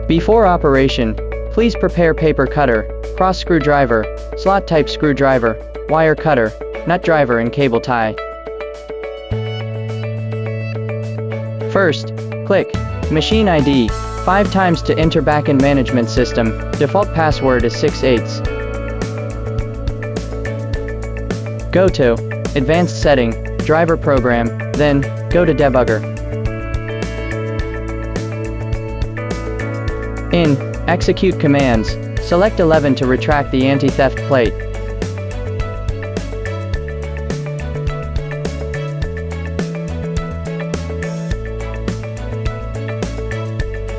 Before operation, please prepare paper cutter, cross screwdriver, slot type screwdriver, wire cutter, nut driver and cable tie. First, click Machine ID 5 times to enter backend management system. Default password is 6/8. Go to Advanced Setting, Driver Program, then go to Debugger. In Execute Commands, select 11 to retract the anti-theft plate.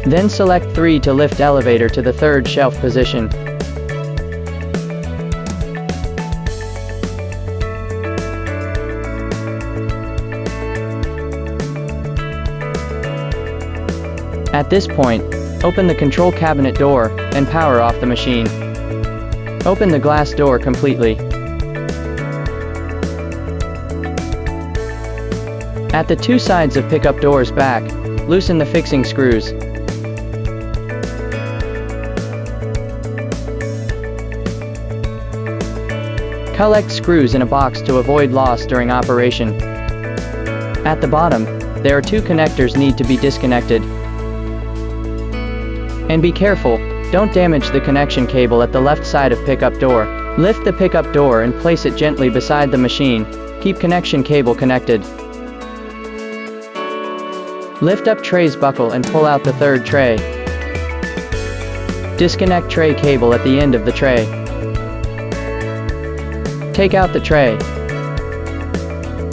Then select 3 to lift elevator to the 3rd shelf position. At this point, open the control cabinet door and power off the machine. Open the glass door completely. At the 2 sides of pickup doors back, loosen the fixing screws. Collect screws in a box to avoid loss during operation. At the bottom, there are 2 connectors need to be disconnected. And be careful, don't damage the connection cable at the left side of pickup door. Lift the pickup door and place it gently beside the machine. Keep connection cable connected. Lift up tray's buckle and pull out the 3rd tray. Disconnect tray cable at the end of the tray. Take out the tray.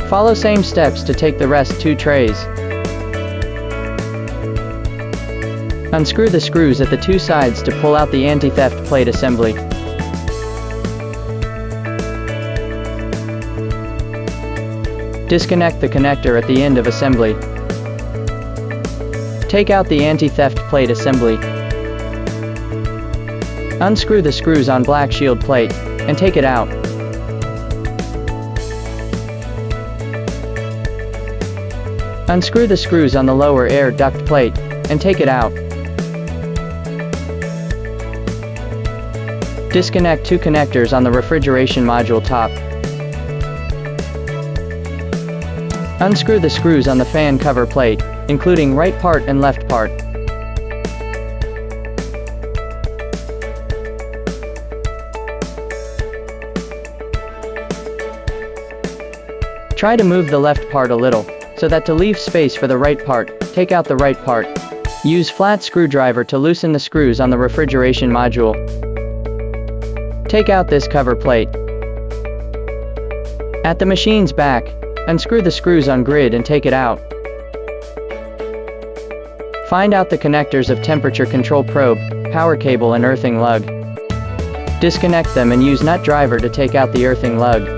Follow same steps to take the rest 2 trays. Unscrew the screws at the 2 sides to pull out the anti-theft plate assembly. Disconnect the connector at the end of assembly. Take out the anti-theft plate assembly. Unscrew the screws on black shield plate, and take it out. Unscrew the screws on the lower air duct plate, and take it out. Disconnect 2 connectors on the refrigeration module top. Unscrew the screws on the fan cover plate, including right part and left part. Try to move the left part a little, so that to leave space for the right part, take out the right part. Use flat screwdriver to loosen the screws on the refrigeration module. Take out this cover plate. At the machine's back, unscrew the screws on grid and take it out. Find out the connectors of temperature control probe, power cable and earthing lug. Disconnect them and use nut driver to take out the earthing lug.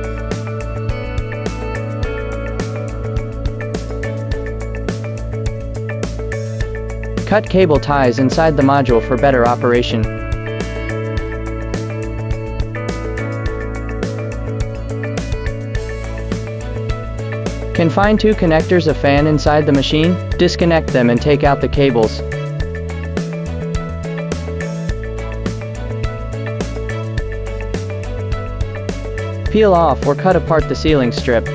Cut cable ties inside the module for better operation. Can find 2 connectors of fan inside the machine? Disconnect them and take out the cables. Peel off or cut apart the sealing strip.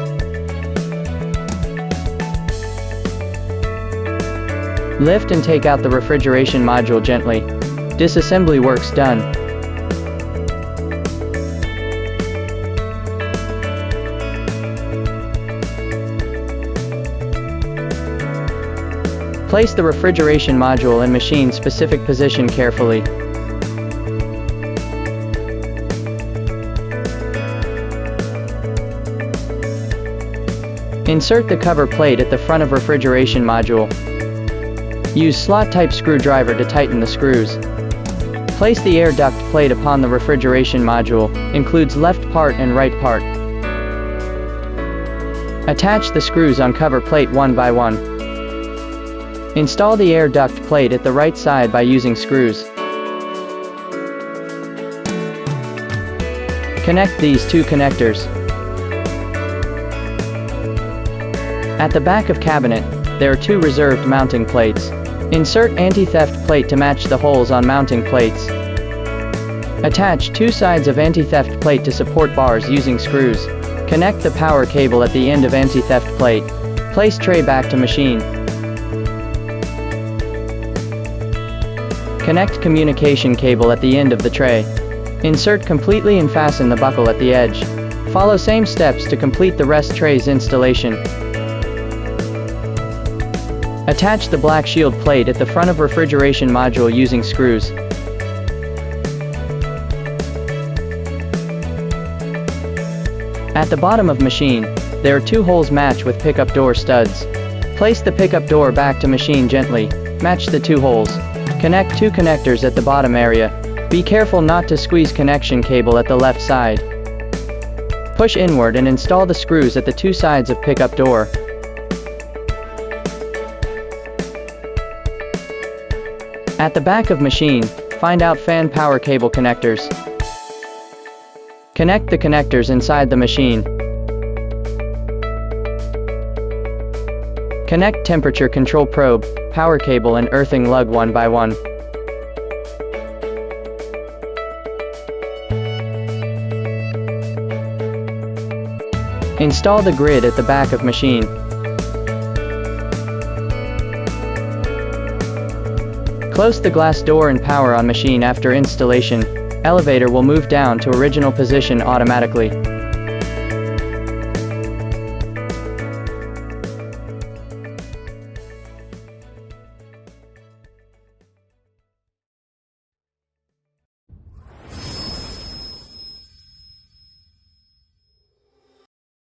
Lift and take out the refrigeration module gently. Disassembly work's done. Place the refrigeration module in machine-specific position carefully. Insert the cover plate at the front of refrigeration module. Use slot-type screwdriver to tighten the screws. Place the air duct plate upon the refrigeration module, includes left part and right part. Attach the screws on cover plate one by one. Install the air duct plate at the right side by using screws. Connect these 2 connectors. At the back of cabinet, there are 2 reserved mounting plates. Insert anti-theft plate to match the holes on mounting plates. Attach two sides of anti-theft plate to support bars using screws. Connect the power cable at the end of anti-theft plate. Place tray back to machine. Connect communication cable at the end of the tray. Insert completely and fasten the buckle at the edge. Follow same steps to complete the rest tray's installation. Attach the black shield plate at the front of refrigeration module using screws. At the bottom of machine, there are two holes match with pickup door studs. Place the pickup door back to machine gently. Match the two holes. Connect two connectors at the bottom area. Be careful not to squeeze connection cable at the left side. Push inward and install the screws at the two sides of pickup door. At the back of machine, find out fan power cable connectors. Connect the connectors inside the machine. Connect temperature control probe, power cable and earthing lug one by one. Install the grid at the back of machine. Close the glass door and power on machine after installation. Elevator will move down to original position automatically.